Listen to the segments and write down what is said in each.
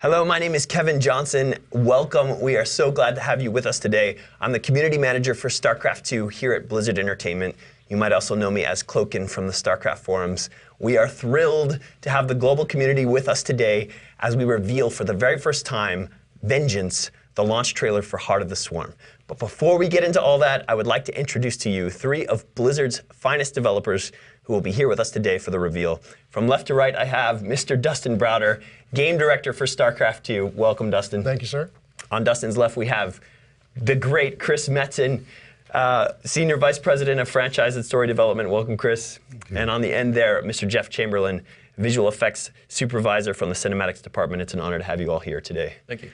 Hello, my name is Kevin Johnson. Welcome. We are so glad to have you with us today. I'm the community manager for Starcraft 2 here at Blizzard Entertainment. You might also know me as Cloakin from the Starcraft forums. We are thrilled to have the global community with us today as we reveal for the very first time Vengeance, the launch trailer for Heart of the Swarm. But before we get into all that, I would like to introduce to you three of Blizzard's finest developers who will be here with us today for the reveal. From left to right, I have Mr. Dustin Browder, Game Director for Starcraft 2. Welcome, Dustin. Thank you, sir. On Dustin's left, we have the great Chris Metzen, Senior Vice President of Franchise and Story Development. Welcome, Chris. And on the end there, Mr. Jeff Chamberlain, Visual Effects Supervisor from the Cinematics Department. It's an honor to have you all here today. Thank you.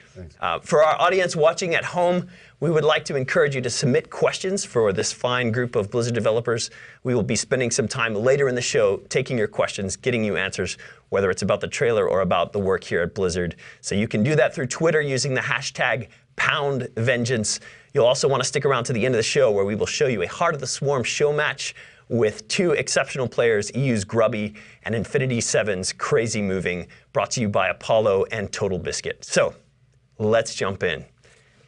For our audience watching at home, we would like to encourage you to submit questions for this fine group of Blizzard developers. We will be spending some time later in the show taking your questions, getting you answers, whether it's about the trailer or about the work here at Blizzard. So you can do that through Twitter using the hashtag #PoundVengeance. You'll also want to stick around to the end of the show where we will show you a Heart of the Swarm show match with two exceptional players, EU's Grubby and Infinity 7's Crazy Moving, brought to you by Apollo and Total Biscuit. So let's jump in.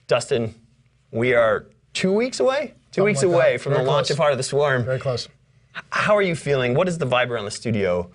Dustin, we are 2 weeks away? Two weeks away from the launch of Heart of the Swarm. Very close. How are you feeling? What is the vibe around the studio?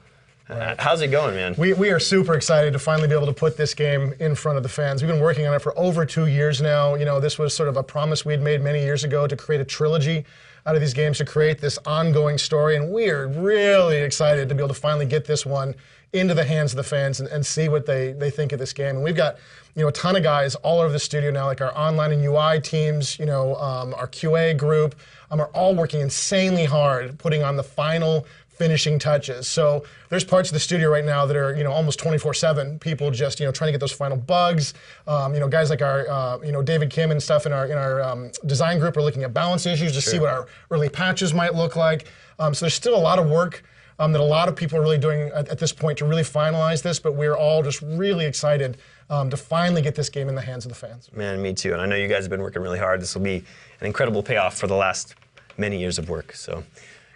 How's it going, man? We are super excited to finally be able to put this game in front of the fans. We've been working on it for over 2 years now. You know, this was sort of a promise we had made many years ago to create a trilogy out of these games, to create this ongoing story, and we are really excited to be able to finally get this one into the hands of the fans and see what they think of this game. And we've got, you know, a ton of guys all over the studio now, like our online and UI teams, you know, our QA group, are all working insanely hard, putting on the final finishing touches. So there's parts of the studio right now that are, you know, almost 24/7. People just, you know, trying to get those final bugs. You know, guys like our, you know, David Kim and stuff in our design group are looking at balance issues to see what our early patches might look like. So there's still a lot of work that a lot of people are really doing at this point to really finalize this. But we're all just really excited to finally get this game in the hands of the fans. Man, me too. And I know you guys have been working really hard. This will be an incredible payoff for the last many years of work. So.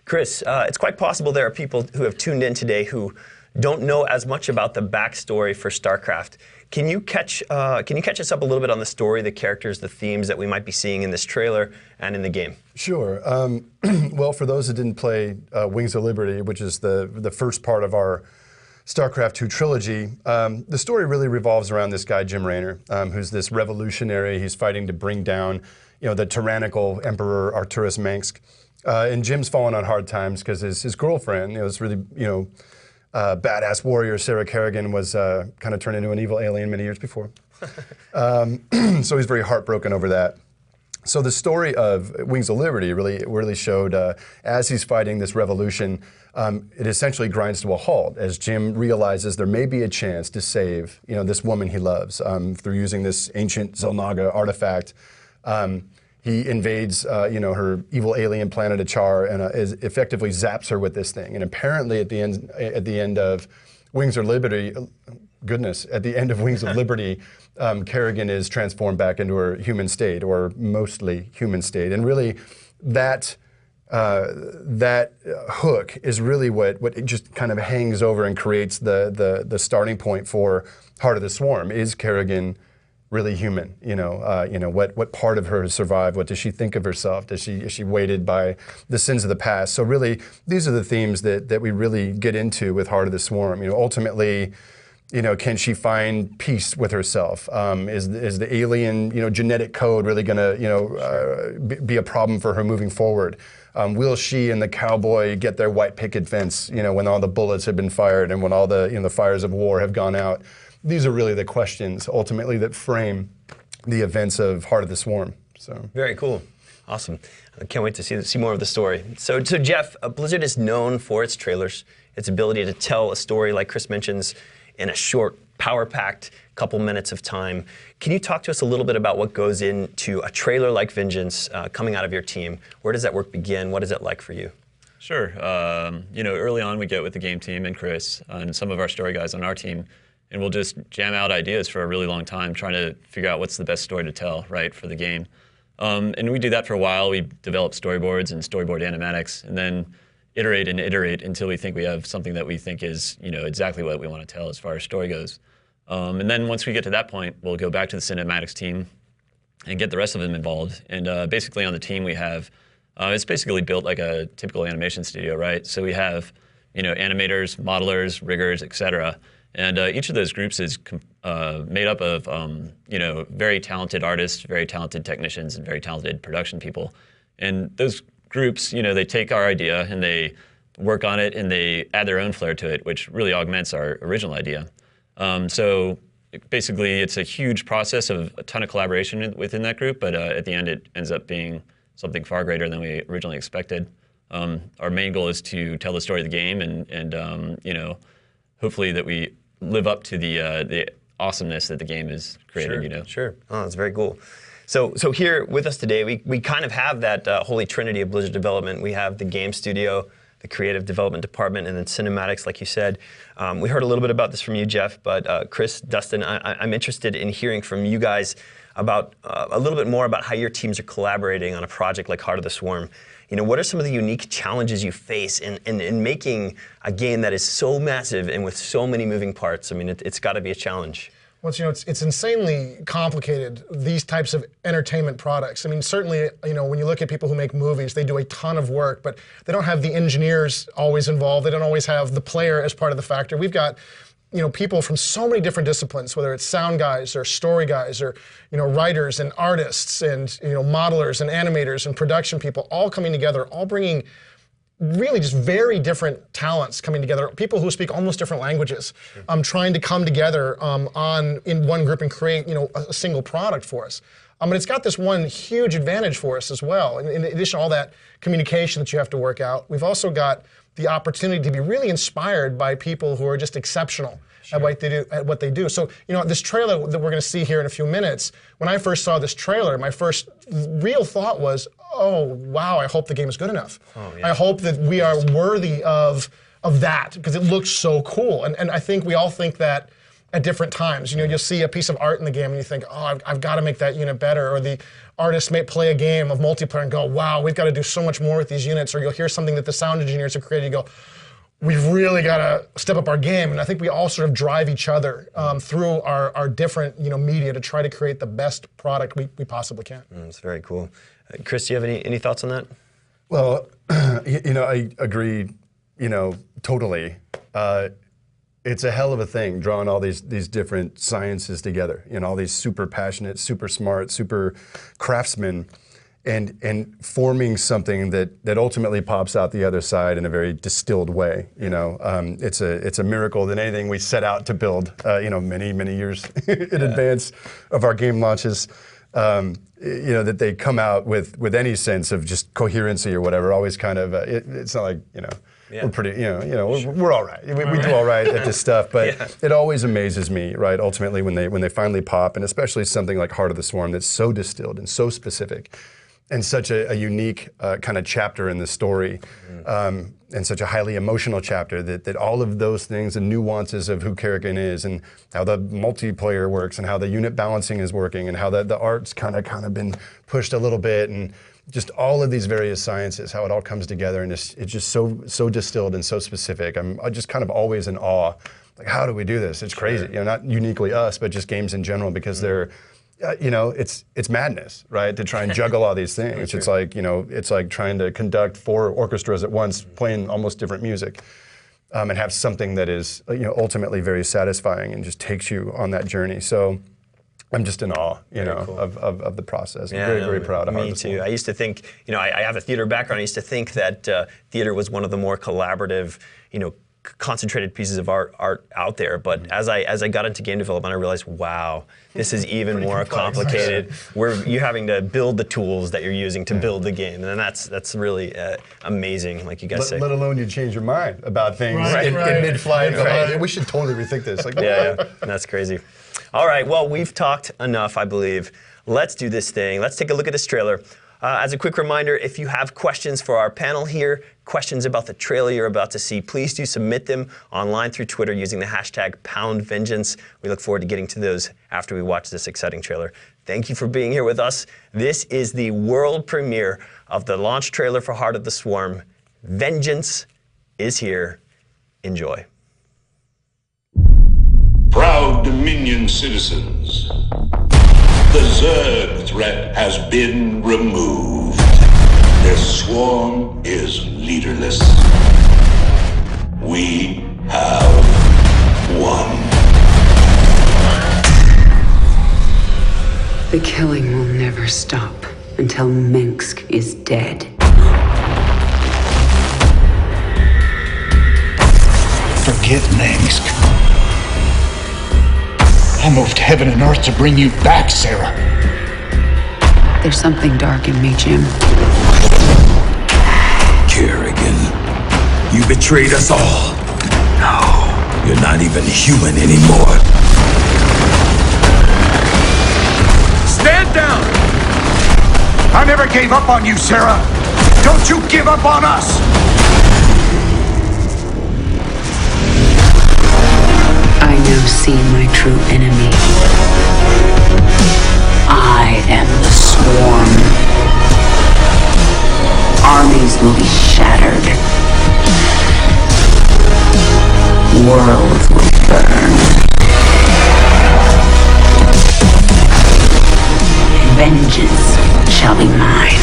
Chris, it's quite possible there are people who have tuned in today who don't know as much about the backstory for StarCraft. Can you catch us up a little bit on the story, the characters, the themes that we might be seeing in this trailer and in the game? Sure. Well, for those that didn't play Wings of Liberty, which is the first part of our StarCraft 2 trilogy, the story really revolves around this guy, Jim Raynor, who's this revolutionary. He's fighting to bring down, you know, the tyrannical Emperor Arturus Mengsk. And Jim's fallen on hard times because his girlfriend, you know, this really, you know, badass warrior, Sarah Kerrigan, was kind of turned into an evil alien many years before. So he's very heartbroken over that. So the story of Wings of Liberty really showed as he's fighting this revolution, it essentially grinds to a halt as Jim realizes there may be a chance to save, you know, this woman he loves through using this ancient Xel'Naga artifact. He invades, you know, her evil alien planet Achar and effectively zaps her with this thing. And apparently, at the end of Wings of Liberty, at the end of Wings of Liberty, Kerrigan is transformed back into her human state, or mostly human state. And really, that hook is really what it just kind of hangs over and creates the starting point for Heart of the Swarm. Is Kerrigan really human? You know, what part of her has survived? What does she think of herself? Is she weighted by the sins of the past? So really, these are the themes that we really get into with Heart of the Swarm. You know, ultimately, you know, can she find peace with herself? Is the alien, you know, genetic code really going to, you know, be a problem for her moving forward? Will she and the cowboy get their white picket fence, you know, when all the bullets have been fired and when all the, you know, the fires of war have gone out? These are really the questions, ultimately, that frame the events of Heart of the Swarm. So very cool. Awesome. I can't wait to see more of the story. So Jeff, Blizzard is known for its trailers, its ability to tell a story, like Chris mentions, in a short, power-packed couple minutes of time. Can you talk to us a little bit about what goes into a trailer like Vengeance coming out of your team? Where does that work begin? What is it like for you? Sure. You know, early on we get with the game team and Chris and some of our story guys on our team, and we'll just jam out ideas for a really long time, trying to figure out what's the best story to tell, right, for the game. And we do that for a while. We develop storyboards and storyboard animatics, and then iterate and iterate until we think we have something that we think is, you know, exactly what we want to tell as far as story goes. And then once we get to that point, we'll go back to the cinematics team and get the rest of them involved. And basically on the team we have, it's basically built like a typical animation studio, right? So we have, animators, modelers, riggers, etc. And each of those groups is made up of, very talented artists, very talented technicians, and very talented production people. And those groups, they take our idea and they work on it and they add their own flair to it, which really augments our original idea. So basically, it's a huge process of a ton of collaboration within that group, but at the end, it ends up being something far greater than we originally expected. Our main goal is to tell the story of the game, and hopefully that we live up to the awesomeness that the game is created. Sure. Oh, that's very cool. So here with us today, we kind of have that holy trinity of Blizzard development. We have the game studio, the creative development department, and then cinematics, like you said. We heard a little bit about this from you, Jeff, but Chris, Dustin, I'm interested in hearing from you guys about a little bit more about how your teams are collaborating on a project like Heart of the Swarm. What are some of the unique challenges you face in making a game that is so massive and with so many moving parts? I mean, it's got to be a challenge. Well, it's insanely complicated, these types of entertainment products. I mean, certainly, when you look at people who make movies, they do a ton of work, but they don't have the engineers always involved. They don't always have the player as part of the factor. We've got, people from so many different disciplines, whether it's sound guys or story guys or, writers and artists and, modelers and animators and production people all coming together, all bringing really just very different talents coming together, people who speak almost different languages, trying to come together in one group and create a single product for us. But it's got this one huge advantage for us as well. In addition to all that communication that you have to work out, we've also got the opportunity to be really inspired by people who are just exceptional at what they do. So, this trailer that we're going to see here in a few minutes, when I first saw this trailer, my first real thought was, oh, wow, I hope the game is good enough. Oh, yeah. I hope that we are worthy of that, because it looks so cool. And I think we all think that at different times. You'll see a piece of art in the game and you think, oh, I've got to make that unit better. Or the artist may play a game of multiplayer and go, wow, we've got to do so much more with these units. Or you'll hear something that the sound engineers have created, you go, we've really got to step up our game. And I think we all sort of drive each other through our different media to try to create the best product we possibly can. That's very cool. Chris, do you have any thoughts on that? Well, I agree, totally. It's a hell of a thing drawing all these different sciences together, all these super passionate, super smart, super craftsmen, and forming something that ultimately pops out the other side in a very distilled way. It's a miracle than anything we set out to build. Many years in advance of our game launches. That they come out with any sense of just coherency or whatever. Always kind of it's not like we're pretty we're all right. We do all right at this stuff, but it always amazes me, right? Ultimately, when they finally pop, and especially something like Heart of the Swarm that's so distilled and so specific, and such a unique kind of chapter in the story, and such a highly emotional chapter that all of those things and nuances of who Kerrigan is and how the multiplayer works and how the unit balancing is working and how the art's kind of been pushed a little bit and just all of these various sciences, how it all comes together, and it's just so distilled and so specific. I'm just kind of always in awe. Like, how do we do this? It's crazy. Not uniquely us, but just games in general, because they're it's madness, right? To try and juggle all these things. It's like, it's like trying to conduct 4 orchestras at once, playing almost different music, and have something that is, ultimately very satisfying and just takes you on that journey. So I'm just in awe, cool. of the process. I'm very proud of it. Me too. I used to think, I have a theater background. I used to think that theater was one of the more collaborative, concentrated pieces of art out there. But as I got into game development, I realized, wow, this is even more complicated. You're having to build the tools that you're using to build the game, and that's really amazing, like you guys say. Let alone you change your mind about things in mid-flight. We should totally rethink this. Like, yeah, that's crazy. All right, well, we've talked enough, I believe. Let's do this thing. Let's take a look at this trailer. As a quick reminder, if you have questions for our panel here, questions about the trailer you're about to see, please do submit them online through Twitter using the hashtag #PoundVengeance. We look forward to getting to those after we watch this exciting trailer. Thank you for being here with us. This is the world premiere of the launch trailer for Heart of the Swarm. Vengeance is here. Enjoy. Proud Dominion citizens. The Zerg threat has been removed. Their swarm is leaderless. We have won. The killing will never stop until Minsk is dead. Forget Minsk. I moved heaven and earth to bring you back, Sarah. There's something dark in me, Jim. Kerrigan, you betrayed us all. No, you're not even human anymore. Stand down! I never gave up on you, Sarah. Don't you give up on us! I now see my true enemy. I am the Swarm. Armies will be shattered. Worlds will burn. Vengeance shall be mine.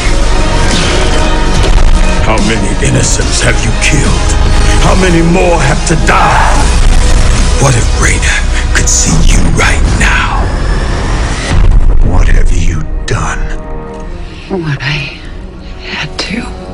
How many innocents have you killed? How many more have to die? What if Raina could see you right now? What have you done? What I had to.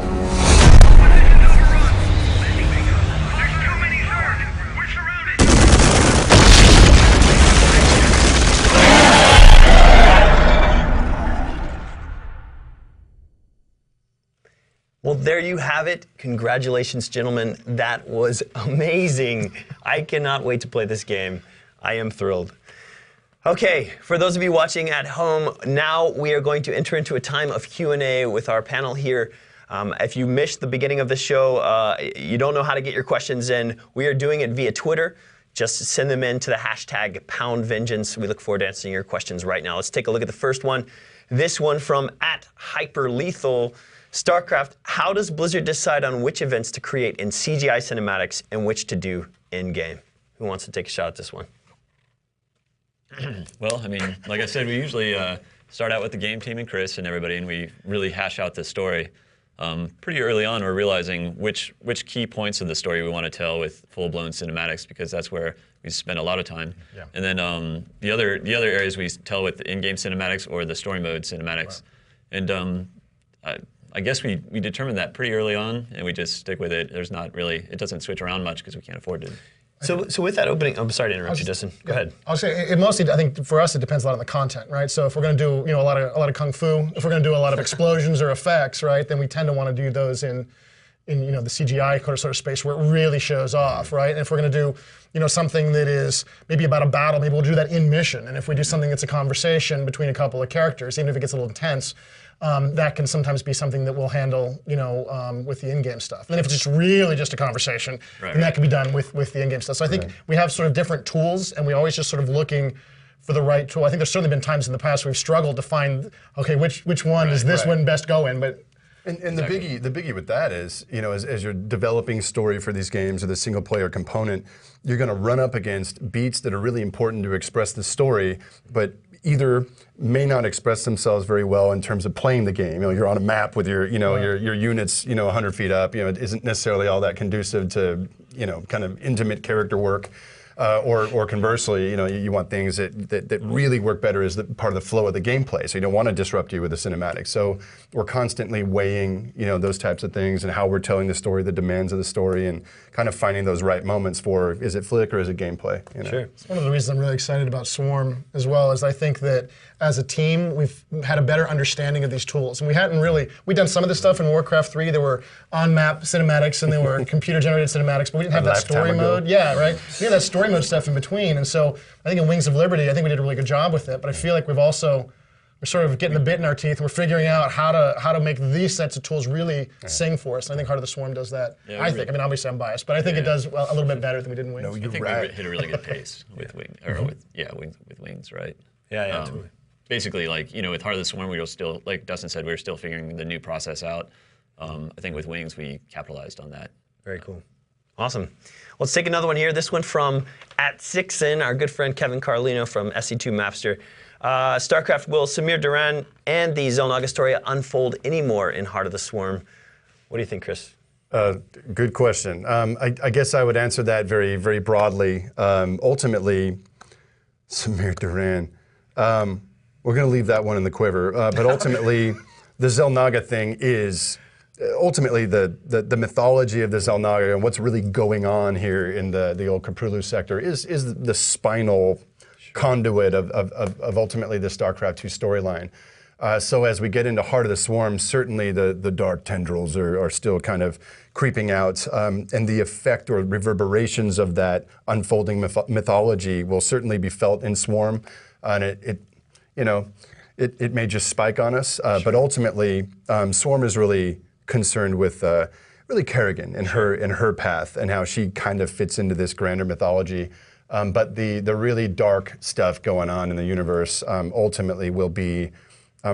Well, there you have it. Congratulations, gentlemen. That was amazing. I cannot wait to play this game. I am thrilled. Okay, for those of you watching at home, now we are going to enter into a time of Q&A with our panel here. If you missed the beginning of the show, you don't know how to get your questions in, we are doing it via Twitter. Just send them in to the hashtag #PoundVengeance. We look forward to answering your questions right now. Let's take a look at the first one. This one from @HyperLethal. Starcraft, how does Blizzard decide on which events to create in CGI cinematics and which to do in-game? Who wants to take a shot at this one? Well, I mean, like I said, we usually start out with the game team and Chris and everybody, and we really hash out the story. Pretty early on, we're realizing which key points of the story we want to tell with full-blown cinematics, because that's where we spend a lot of time. Yeah. And then the other areas we tell with the in-game cinematics or the story mode cinematics. Right. And I guess we determined that pretty early on, and we just stick with it. There's not really, it doesn't switch around much because we can't afford to. So with that opening, I'm sorry to interrupt you, Justin. Go ahead. I'll say it mostly, I think for us, it depends a lot on the content, right? So if we're going to do a lot of kung fu, if we're going to do a lot of explosions or effects, right, then we tend to want to do those in the CGI sort of space where it really shows off, right? And if we're going to do something that is maybe about a battle, maybe we'll do that in mission. And if we do something that's a conversation between a couple of characters, even if it gets a little intense, that can sometimes be something that we'll handle, with the in-game stuff. And then if it's just really just a conversation, then that can be done with the in-game stuff. So I think we have sort of different tools, and we always just sort of looking for the right tool. I think there's certainly been times in the past we've struggled to find, okay, which one does this one best go in? But And the biggie with that is, as you're developing story for these games or the single player component, you're going to run up against beats that are really important to express the story, but either may not express themselves very well in terms of playing the game. You're on a map with your units, 100 feet up. It isn't necessarily all that conducive to, kind of intimate character work. Or conversely, you want things that really work better as part of the flow of the gameplay. So you don't want to disrupt you with the cinematics. So we're constantly weighing, those types of things and how we're telling the story, the demands of the story, and kind of finding those right moments for, is it flick or is it gameplay? Sure. It's one of the reasons I'm really excited about Swarm as well, is I think that as a team, we've had a better understanding of these tools. And we'd done some of this stuff in Warcraft 3. There were on-map cinematics and there were computer-generated cinematics, but we didn't have that story mode. Yeah, right? We had that story mode stuff in between. And so I think in Wings of Liberty, I think we did a really good job with it, but I feel like we're sort of getting the bit in our teeth, and we're figuring out how to make these sets of tools really sing for us. And I think Heart of the Swarm does that. Yeah, I think. I mean, obviously I'm biased, but I think it does a little bit better than we did in Wings. No, I think we hit a really good pace with Wings, right? Yeah, totally. Basically, with Heart of the Swarm, we were still, like Dustin said, we were still figuring the new process out. I think with Wings, we capitalized on that. Very cool. Awesome. Let's take another one here. This one from @6in, our good friend Kevin Carlino from SE2 Mapster. Starcraft, will Samir Duran and the Xel'Naga story unfold anymore in Heart of the Swarm? What do you think, Chris? Good question. I guess I would answer that very, very broadly. Ultimately, Samir Duran. We're going to leave that one in the quiver. But ultimately, the Xel'Naga thing is ultimately the mythology of the Xel'Naga and what's really going on here in the old Caprulu sector is the spinal conduit of ultimately the StarCraft 2 storyline. So as we get into Heart of the Swarm, certainly the dark tendrils are still kind of creeping out, and the effect or reverberations of that unfolding mythology will certainly be felt in Swarm, and it may just spike on us, but ultimately Swarm is really concerned with really Kerrigan and her path and how she kind of fits into this grander mythology. But the really dark stuff going on in the universe ultimately will be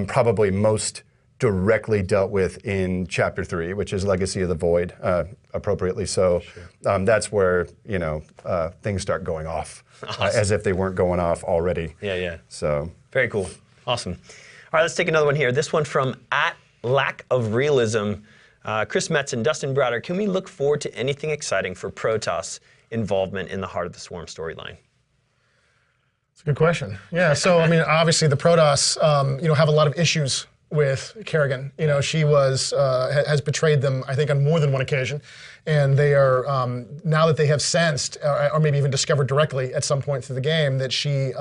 probably most directly dealt with in Chapter 3, which is Legacy of the Void, appropriately so. Sure. That's where things start going off, awesome. As if they weren't going off already. Yeah. So very cool. Awesome. All right, let's take another one here. This one from @LackOfRealism. Chris Metz and Dustin Browder, can we look forward to anything exciting for Protoss involvement in the Heart of the Swarm storyline? It's a good question. Yeah, so I mean, obviously the Protoss, have a lot of issues with Kerrigan. She has betrayed them, I think, on more than one occasion, and they are now that they have sensed, or maybe even discovered directly at some point through the game, that she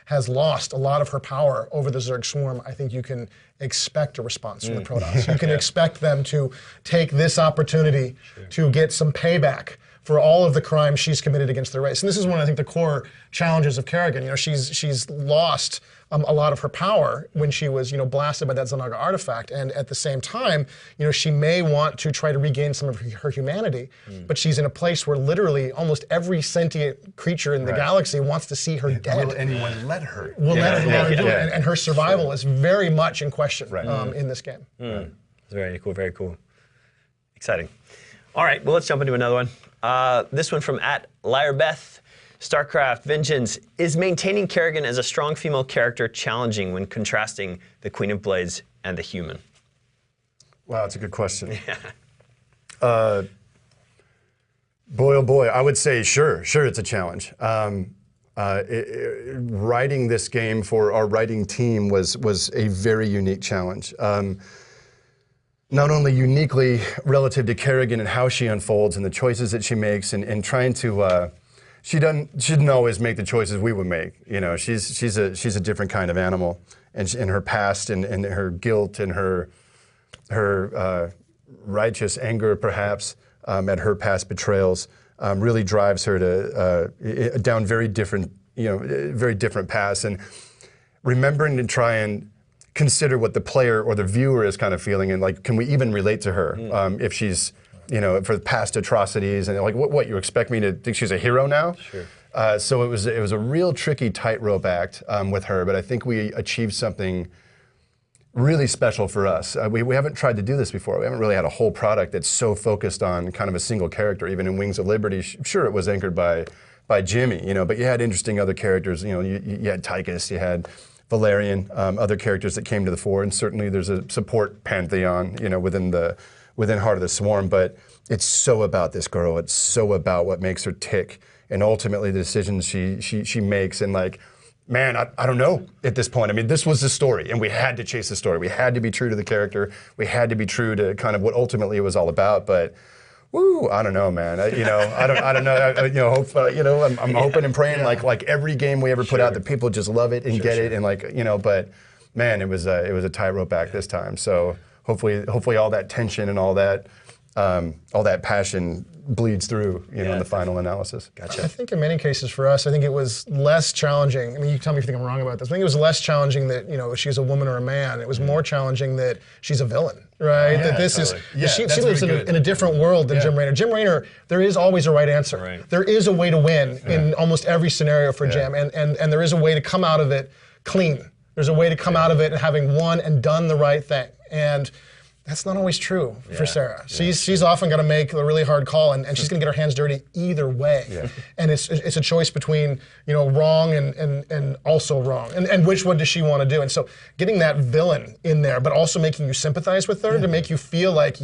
has lost a lot of her power over the Zerg Swarm. I think you can expect a response from the Protoss. You can expect them to take this opportunity to get some payback for all of the crimes she's committed against the race. And this is one of, I think, the core challenges of Kerrigan. She's lost a lot of her power when she was, blasted by that Xel'Naga artifact. And at the same time, she may want to try to regain some of her humanity, but she's in a place where literally almost every sentient creature in the galaxy wants to see her dead. Will anyone let her? Will let her do it. And her survival is very much in question in this game. Very cool, very cool. Exciting. All right, well, let's jump into another one. This one from @LiarBeth. StarCraft Vengeance, is maintaining Kerrigan as a strong female character challenging when contrasting the Queen of Blades and the human? Wow, that's a good question. Boy, oh boy, I would say sure, it's a challenge. Writing this game for our writing team was a very unique challenge. Not only uniquely relative to Kerrigan and how she unfolds and the choices that she makes, and trying to, she didn't always make the choices we would make. She's a different kind of animal, and in her past and her guilt and her righteous anger, perhaps, at her past betrayals, really drives her to down very different paths. And remembering to try and consider what the player or the viewer is kind of feeling, and can we even relate to her if she's, for past atrocities, and what you expect me to think she's a hero now? Sure. So it was a real tricky tightrope act with her, but I think we achieved something really special for us. We haven't tried to do this before. We haven't really had a whole product that's so focused on kind of a single character. Even in Wings of Liberty, sure, it was anchored by Jimmy, but you had interesting other characters. You had Tychus, you had Valerian, other characters that came to the fore, and certainly there's a support pantheon, within Heart of the Swarm. But it's so about this girl. It's so about what makes her tick, and ultimately the decisions she makes. And man, I don't know at this point. I mean, this was the story, and we had to chase the story. We had to be true to the character. We had to be true to kind of what ultimately it was all about. But woo, I don't know, man. I don't know. I'm hoping and praying like every game we ever put out that people just love it and get it, and but man, it was a tightrope act this time. So hopefully all that tension and all that passion bleeds through, in the final analysis. Gotcha. I think in many cases for us, I think it was less challenging. I mean, you tell me if you think I'm wrong about this. I think it was less challenging that, she's a woman or a man. It was more challenging that she's a villain, right? Yeah, that this totally. she lives in a different world than Jim Raynor. Jim Raynor, there is always a right answer. Right. There is a way to win in almost every scenario for Jim, and there is a way to come out of it clean. There's a way to come out of it having won and done the right thing. And That's not always true for Sarah. She's often got to make a really hard call, and she's going to get her hands dirty either way. Yeah. And it's a choice between wrong and also wrong, and which one does she want to do? And so getting that villain in there, but also making you sympathize with her to make you feel like,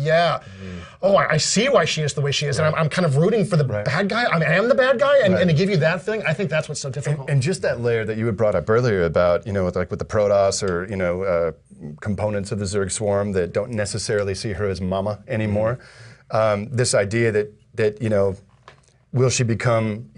oh, I see why she is the way she is, and I'm kind of rooting for the bad guy. I am the bad guy, and to give you that thing, I think that's what's so difficult. And just that layer that you had brought up earlier about with the Protoss or components of the Zerg swarm that don't necessarily see her as mama anymore. This idea that will she become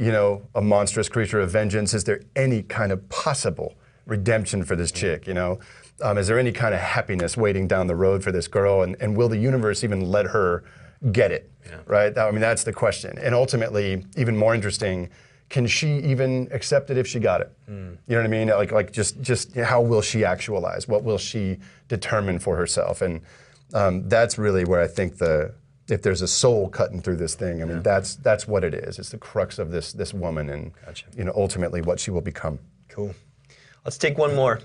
a monstrous creature of vengeance? Is there any kind of possible redemption for this chick? Is there any kind of happiness waiting down the road for this girl? And will the universe even let her get it? Right? I mean, that's the question. And ultimately, even more interesting, can she even accept it if she got it? You know what I mean? Like just how will she actualize? What will she determine for herself? And that's really where I think if there's a soul cutting through this thing, I mean, that's what it is. It's the crux of this woman and ultimately what she will become. Cool. Let's take one more.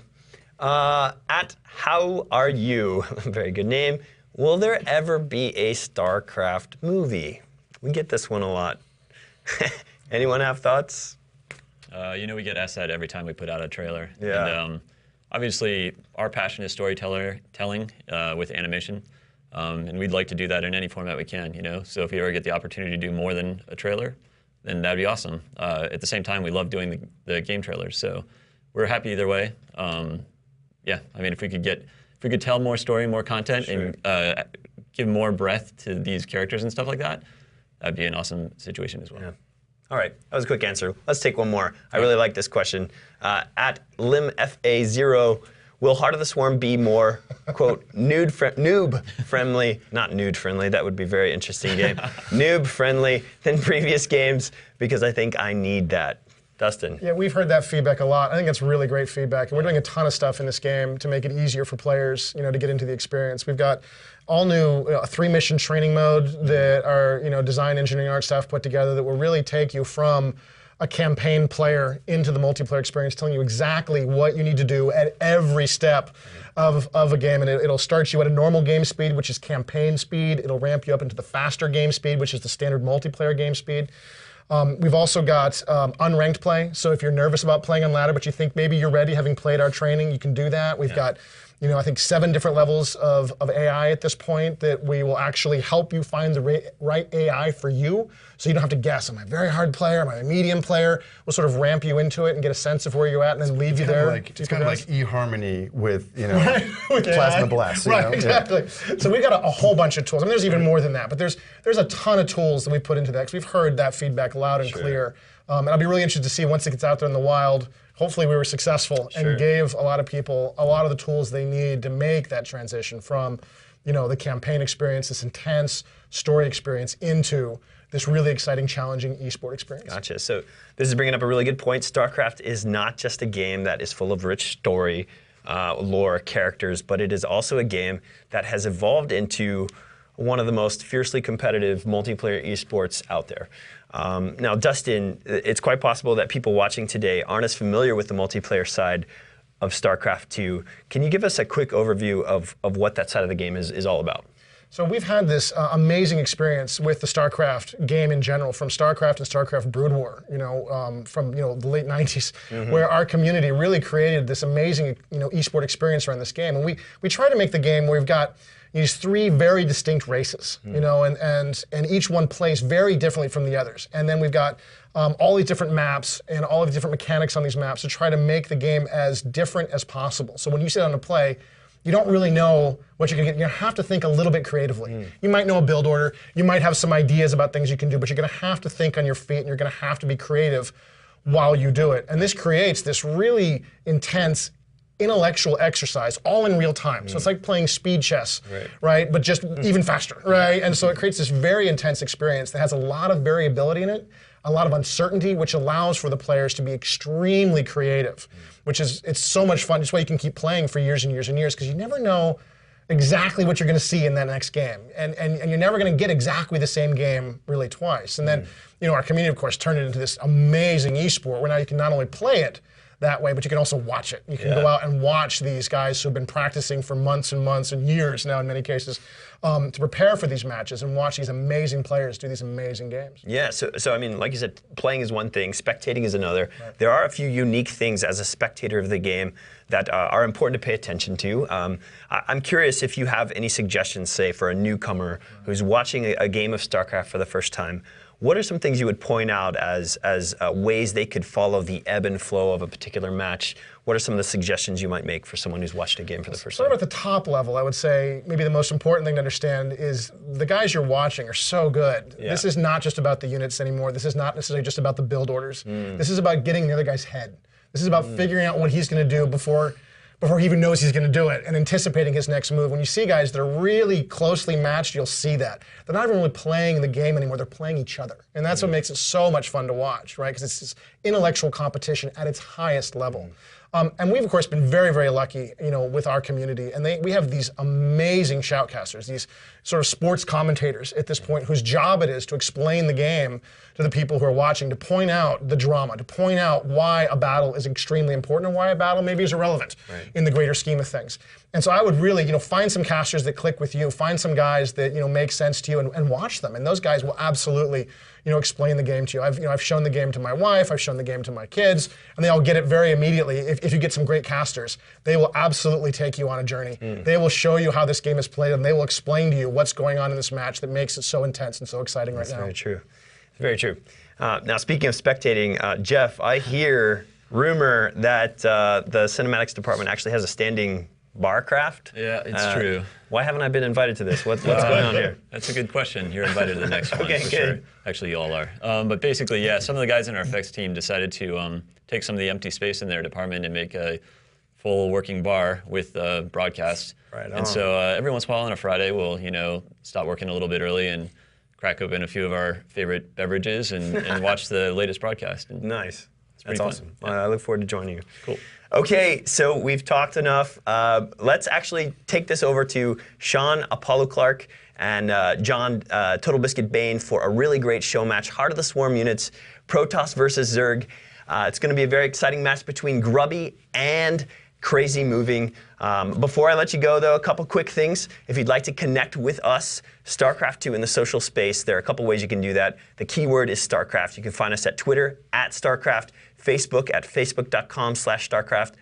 At How Are You? Very good name. Will there ever be a Starcraft movie? We get this one a lot. Anyone have thoughts? We get asked that every time we put out a trailer. Yeah. And obviously, our passion is storytelling with animation, and we'd like to do that in any format we can. So if we ever get the opportunity to do more than a trailer, then that'd be awesome. At the same time, we love doing the game trailers, so we're happy either way. I mean, if we could tell more story, more content, and give more breadth to these characters and stuff like that, that'd be an awesome situation as well. Yeah. All right, that was a quick answer. Let's take one more. I really like this question. At LimFA0, will Heart of the Swarm be more, quote, noob friendly, not nude friendly, that would be a very interesting game, noob friendly than previous games? Because I think I need that. Dustin. Yeah, we've heard that feedback a lot. I think that's really great feedback. And we're doing a ton of stuff in this game to make it easier for players, to get into the experience. We've got all new 3-mission training mode that our design, engineering, art staff put together that will really take you from a campaign player into the multiplayer experience, telling you exactly what you need to do at every step of a game. And it'll start you at a normal game speed, which is campaign speed. It'll ramp you up into the faster game speed, which is the standard multiplayer game speed. We've also got unranked play. So if you're nervous about playing on ladder, but you think maybe you're ready, having played our training, you can do that. We've got, I think 7 different levels of AI at this point that we will actually help you find the right AI for you. So you don't have to guess, am I a very hard player, am I a medium player? We'll sort of ramp you into it and get a sense of where you're at and then leave you there. It's kind of like eHarmony with, with Plasma Blast. Right, exactly. Yeah. So we've got a whole bunch of tools. I mean, there's even more than that, but there's a ton of tools that we put into that because we've heard that feedback loud and clear. And I'll be really interested to see once it gets out there in the wild. Hopefully we were successful and gave a lot of people a lot of the tools they need to make that transition from, the campaign experience, this intense story experience, into this really exciting, challenging esport experience. Gotcha. So this is bringing up a really good point. StarCraft is not just a game that is full of rich story, lore, characters, but it is also a game that has evolved into one of the most fiercely competitive multiplayer esports out there. Now, Dustin, it's quite possible that people watching today aren't as familiar with the multiplayer side of StarCraft 2. Can you give us a quick overview of what that side of the game is all about? So we've had this amazing experience with the StarCraft game in general, from StarCraft and StarCraft Brood War, from the late 90s, where our community really created this amazing esport experience around this game. And we try to make the game where we've got these 3 very distinct races, and each one plays very differently from the others. And then we've got all these different maps and all of the different mechanics on these maps to try to make the game as different as possible. So when you sit down to play, you don't really know what you're going to get. You have to think a little bit creatively. You might know a build order. You might have some ideas about things you can do, but you're going to have to think on your feet, and you're going to have to be creative while you do it. And this creates this really intense intellectual exercise, all in real time. So it's like playing speed chess, right? But just even faster, right? And so it creates this very intense experience that has a lot of variability in it, a lot of uncertainty, which allows for the players to be extremely creative, it's so much fun. It's why you can keep playing for years and years and years, because you never know exactly what you're going to see in that next game. And you're never going to get exactly the same game really twice. And then, our community, of course, turned it into this amazing esport where now you can not only play it, that way, but you can also watch it. You can go out and watch these guys who've been practicing for months and months and years now in many cases to prepare for these matches and watch these amazing players do these amazing games. Yeah, so I mean, like you said, playing is one thing, spectating is another. Right. There are a few unique things as a spectator of the game that are important to pay attention to. I'm curious if you have any suggestions, say, for a newcomer who's watching a game of StarCraft for the first time. What are some things you would point out as ways they could follow the ebb and flow of a particular match? What are some of the suggestions you might make for someone who's watched a game for the first time? Sort of at the top level, I would say maybe the most important thing to understand is the guys you're watching are so good. Yeah. This is not just about the units anymore. This is not necessarily just about the build orders. This is about getting in the other guy's head. This is about figuring out what he's going to do before he even knows he's going to do it, and anticipating his next move. When you see guys that are really closely matched, you'll see that. They're not even really playing the game anymore, they're playing each other. And that's what makes it so much fun to watch, right? Because it's this intellectual competition at its highest level. And we've, of course, been very, very lucky, with our community. And we have these amazing shoutcasters, these sort of sports commentators at this point, whose job it is to explain the game to the people who are watching, to point out the drama, to point out why a battle is extremely important and why a battle maybe is irrelevant in the greater scheme of things. And so I would really, find some casters that click with you, find some guys that, make sense to you, and watch them. And those guys will absolutely, explain the game to you. I've shown the game to my wife, I've shown the game to my kids, and they all get it very immediately. If you get some great casters, they will absolutely take you on a journey. They will show you how this game is played, and they will explain to you what's going on in this match that makes it so intense and so exciting right now. That's very true. Very true. Now, speaking of spectating, Jeff, I hear rumor that the cinematics department actually has a standing Barcraft. Yeah, it's true. Why haven't I been invited to this? What's going on here? That's a good question. You're invited to the next one Okay, for good. sure. Actually, you all are. But basically, yeah, some of the guys in our effects team decided to take some of the empty space in their department and make a full working bar with broadcast. Right on. And so every once in a while on a Friday, we'll stop working a little bit early and crack open a few of our favorite beverages and watch the latest broadcast. And nice. That's fun. awesome. I look forward to joining you. Cool. Okay, so we've talked enough. Let's actually take this over to Sean Apollo Clark and John Total Biscuit Bane for a really great show match. Heart of the Swarm units, Protoss versus Zerg. It's going to be a very exciting match between Grubby and Crazy Moving. Before I let you go, though, a couple quick things. If you'd like to connect with us, StarCraft 2 in the social space, there are a couple ways you can do that. The keyword is StarCraft. You can find us at Twitter, @StarCraft, Facebook at facebook.com/StarCraft,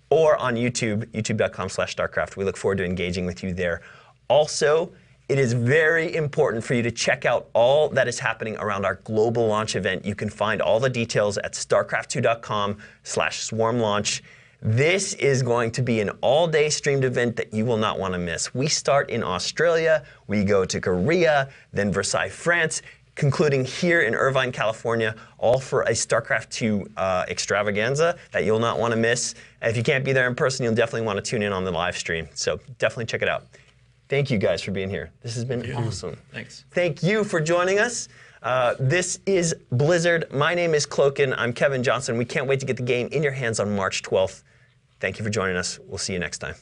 or on YouTube, youtube.com/StarCraft. We look forward to engaging with you there. Also, it is very important for you to check out all that is happening around our global launch event. You can find all the details at starcraft2.com/swarmlaunch. This is going to be an all-day streamed event that you will not want to miss. We start in Australia, we go to Korea, then Versailles, France, concluding here in Irvine, California, all for a StarCraft 2 extravaganza that you'll not want to miss. If you can't be there in person, you'll definitely want to tune in on the live stream. So definitely check it out. Thank you guys for being here. This has been awesome. Thanks. Thank you for joining us. This is Blizzard. My name is Cloakin. I'm Kevin Johnson. We can't wait to get the game in your hands on March 12th. Thank you for joining us. We'll see you next time.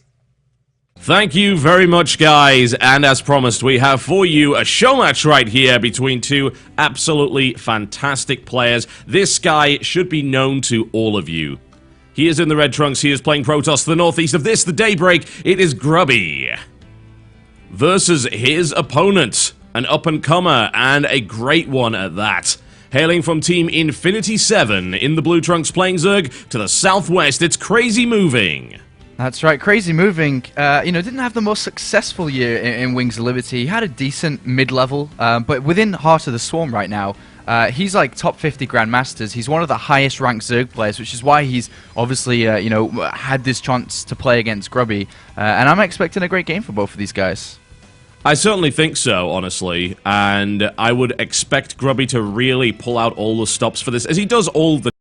Thank you very much, guys, and as promised, we have for you a show match right here between two absolutely fantastic players. This guy should be known to all of you. He is in the red trunks, he is playing Protoss to the northeast of this, the Daybreak. It is Grubby versus his opponent, an up-and-comer, and a great one at that. Hailing from Team Infinity 7 in the blue trunks playing Zerg, to the southwest, it's Crazy Moving. That's right, Crazy Moving, didn't have the most successful year in Wings of Liberty. He had a decent mid-level, but within Heart of the Swarm right now, he's like top 50 Grandmasters. He's one of the highest ranked Zerg players, which is why he's obviously, had this chance to play against Grubby. And I'm expecting a great game for both of these guys. I certainly think so, honestly, and I would expect Grubby to really pull out all the stops for this, as he does all the